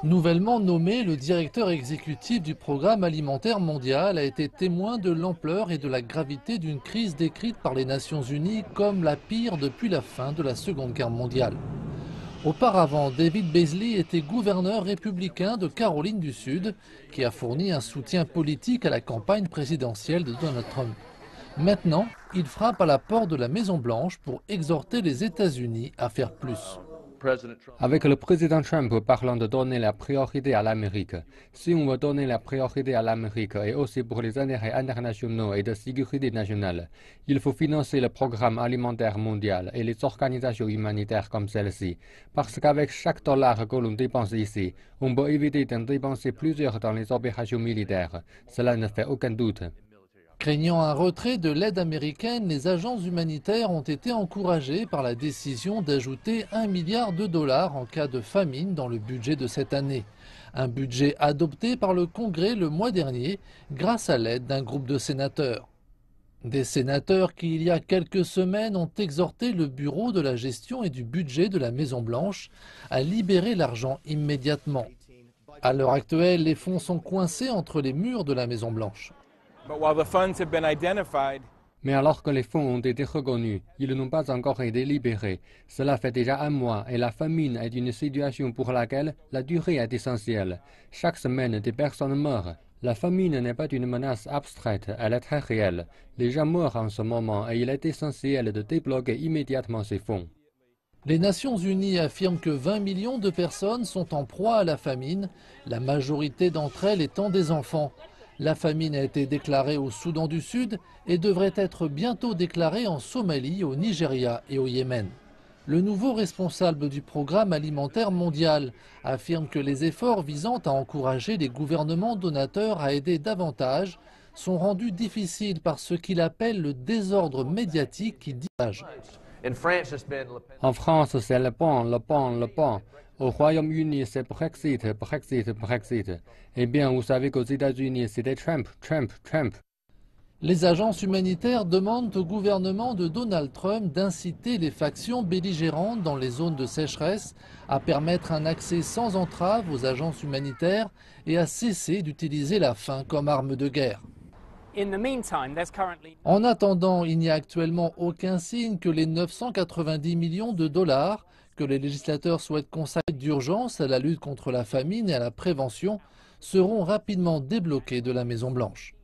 Nouvellement nommé, le directeur exécutif du Programme alimentaire mondial a été témoin de l'ampleur et de la gravité d'une crise décrite par les Nations Unies comme la pire depuis la fin de la Seconde Guerre mondiale. Auparavant, David Beasley était gouverneur républicain de Caroline du Sud, qui a fourni un soutien politique à la campagne présidentielle de Donald Trump. Maintenant, il frappe à la porte de la Maison-Blanche pour exhorter les États-Unis à faire plus. Avec le président Trump parlant de donner la priorité à l'Amérique, si on veut donner la priorité à l'Amérique et aussi pour les intérêts internationaux et de sécurité nationale, il faut financer le programme alimentaire mondial et les organisations humanitaires comme celle-ci. Parce qu'avec chaque dollar que l'on dépense ici, on peut éviter d'en dépenser plusieurs dans les opérations militaires. Cela ne fait aucun doute. Craignant un retrait de l'aide américaine, les agences humanitaires ont été encouragées par la décision d'ajouter 1 milliard de dollars en cas de famine dans le budget de cette année. Un budget adopté par le Congrès le mois dernier grâce à l'aide d'un groupe de sénateurs. Des sénateurs qui, il y a quelques semaines, ont exhorté le Bureau de la gestion et du budget de la Maison-Blanche à libérer l'argent immédiatement. À l'heure actuelle, les fonds sont coincés entre les murs de la Maison-Blanche. Mais alors que les fonds ont été reconnus, ils n'ont pas encore été libérés. Cela fait déjà un mois et la famine est une situation pour laquelle la durée est essentielle. Chaque semaine, des personnes meurent. La famine n'est pas une menace abstraite, elle est très réelle. Les gens meurent en ce moment et il est essentiel de débloquer immédiatement ces fonds. Les Nations Unies affirment que 20 millions de personnes sont en proie à la famine, la majorité d'entre elles étant des enfants. La famine a été déclarée au Soudan du Sud et devrait être bientôt déclarée en Somalie, au Nigeria et au Yémen. Le nouveau responsable du Programme alimentaire mondial affirme que les efforts visant à encourager les gouvernements donateurs à aider davantage sont rendus difficiles par ce qu'il appelle le désordre médiatique qui divage. En France, c'est le pan, le pan, le pan. Au Royaume-Uni, c'est Brexit, Brexit, Brexit. Eh bien, vous savez qu'aux États-Unis, c'était Trump, Trump, Trump. Les agences humanitaires demandent au gouvernement de Donald Trump d'inciter les factions belligérantes dans les zones de sécheresse à permettre un accès sans entrave aux agences humanitaires et à cesser d'utiliser la faim comme arme de guerre. En attendant, il n'y a actuellement aucun signe que les 990 millions de dollars que les législateurs souhaitent consacrer d'urgence à la lutte contre la famine et à la prévention seront rapidement débloqués de la Maison-Blanche.